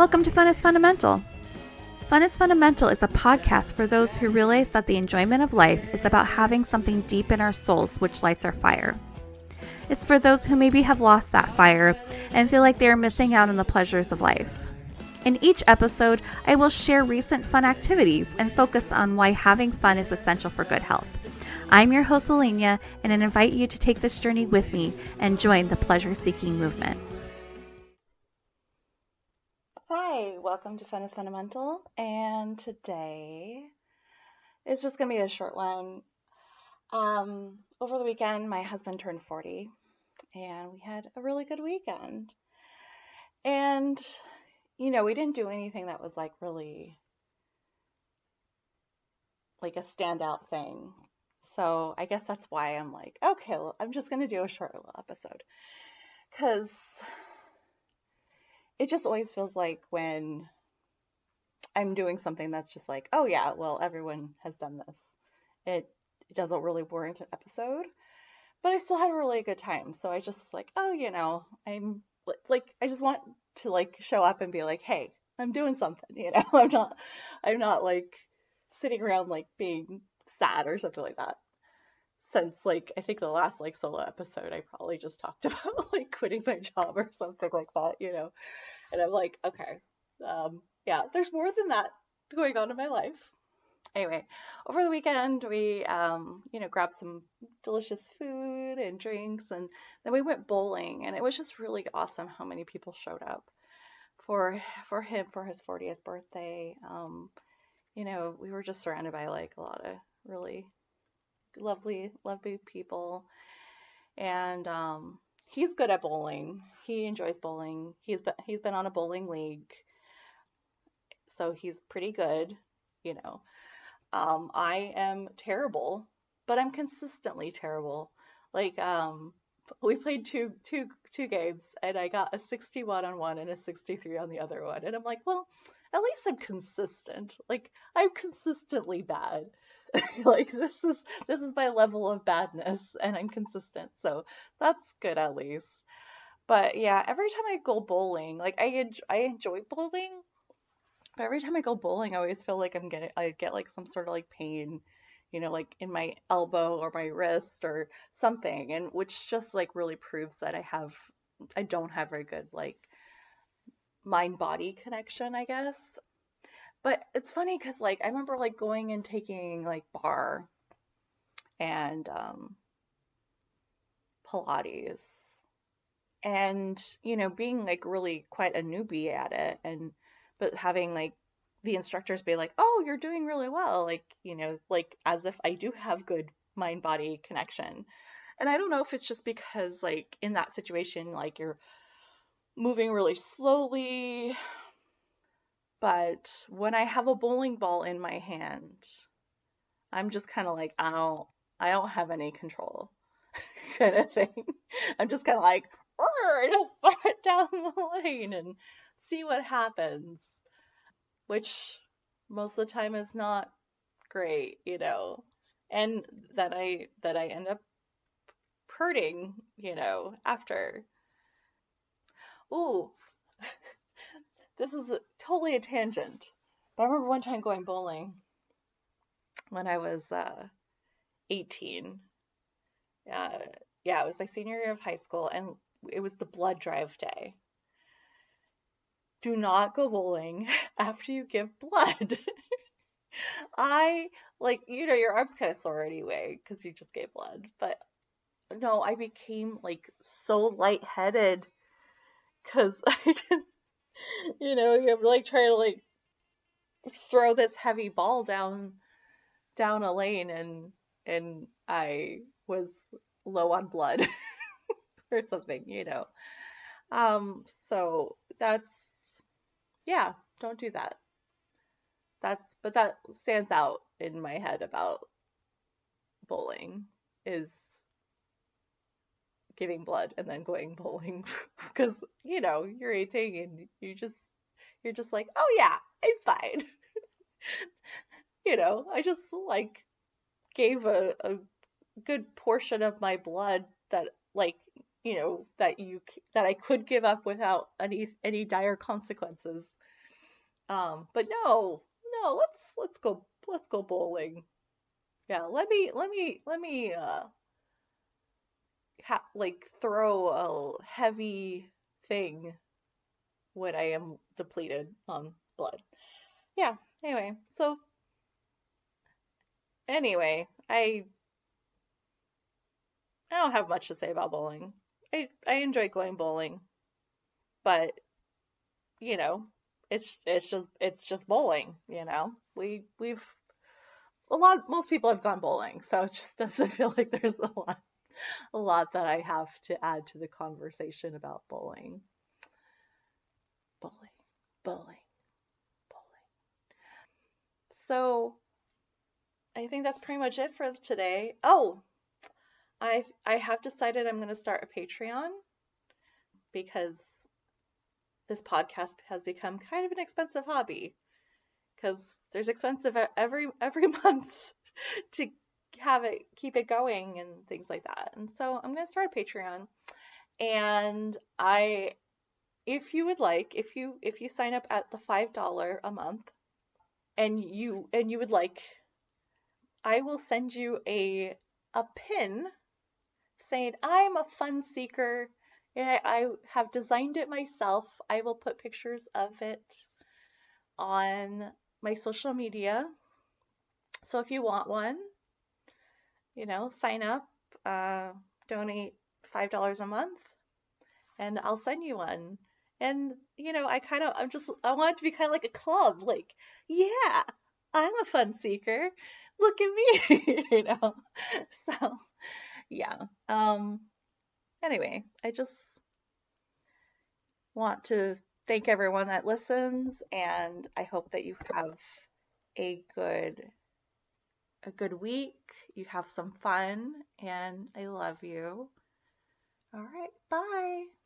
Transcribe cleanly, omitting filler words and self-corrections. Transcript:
Welcome to Fun is Fundamental. Fun is Fundamental is a podcast for those who realize that the enjoyment of life is about having something deep in our souls which lights our fire. It's for those who maybe have lost that fire and feel like they are missing out on the pleasures of life. In each episode, I will share recent fun activities and focus on why having fun is essential for good health. I'm your host, Alenia, and I invite you to take this journey with me and join the pleasure-seeking movement. Hi, welcome to Fun is Fundamental, and today it's just going to be a short one. Over the weekend, my husband turned 40, and we had a really good weekend. And, we didn't do anything that was really like a standout thing. So I guess that's why I'm like, okay, well, I'm just going to do a short little episode. Because it just always feels like when I'm doing something that's just like, oh yeah, well, everyone has done this. It doesn't really warrant an episode, but I still had a really good time. So I just was like, oh, I'm like, I just want to show up and be like, hey, I'm doing something, I'm not like sitting around being sad or something like that. Since I think the last solo episode, I probably just talked about quitting my job or something like that, and I'm like, okay, yeah, there's more than that going on in my life. Anyway, over the weekend, we, grabbed some delicious food and drinks, and then we went bowling, and it was just really awesome how many people showed up for him for his 40th birthday. We were just surrounded by a lot of really lovely people, and he's good at bowling. He enjoys bowling. He's been on a bowling league, so he's pretty good. I am terrible, but I'm consistently terrible. We played two games, and I got a 61 on one and a 63 on the other one, and I'm like, well, at least I'm consistent. I'm consistently bad. This is my level of badness, and I'm consistent, so that's good at least. But yeah, every time I go bowling, I enjoy bowling, but every time I go bowling, I always feel like I get some sort of pain, in my elbow or my wrist or something, and which just really proves that I don't have very good mind-body connection, I guess. But it's funny because I remember going and taking bar and Pilates, and being really quite a newbie at it, but having the instructors be like, oh, you're doing really well, as if I do have good mind-body connection. And I don't know if it's just because in that situation you're moving really slowly, but when I have a bowling ball in my hand, I'm just kind of I don't have any control kind of thing. I'm just kind of just throw it down the lane and see what happens, which most of the time is not great, and that I end up hurting, after. Ooh, this is totally a tangent, but I remember one time going bowling when I was 18. Yeah, it was my senior year of high school, and it was the blood drive day. Do not go bowling after you give blood. Your arm's kind of sore anyway because you just gave blood, but no, I became so lightheaded because I didn't, you're trying to throw this heavy ball down a lane, and I was low on blood or something, so yeah, don't do that. But that stands out in my head about bowling, is giving blood and then going bowling because you're 18 and you're just oh yeah, I'm fine. I just gave a good portion of my blood that that I could give up without any dire consequences. But no, let's go bowling. Yeah, let me like throw a heavy thing when I am depleted on blood. Yeah, anyway, so anyway, I don't have much to say about bowling. I enjoy going bowling, but you know, it's just bowling, you know. We've most people have gone bowling, so it just doesn't feel like there's a lot that I have to add to the conversation about bowling. Bowling, bowling, bowling. So I think that's pretty much it for today. Oh, I have decided I'm going to start a Patreon because this podcast has become kind of an expensive hobby because there's expensive every month to have it keep it going and things like that. And so I'm going to start a Patreon, and I if you would like, if you sign up at the $5 a month and you would like, I will send you a pin saying I'm a fun seeker. I have designed it myself. I will put pictures of it on my social media. So if you want one, sign up, donate $5 a month, and I'll send you one. And, I want it to be kind of like a club. Like, yeah, I'm a fun seeker. Look at me, So, yeah. Anyway, I just want to thank everyone that listens, and I hope that you have a good week. You have some fun, and I love you. All right, bye.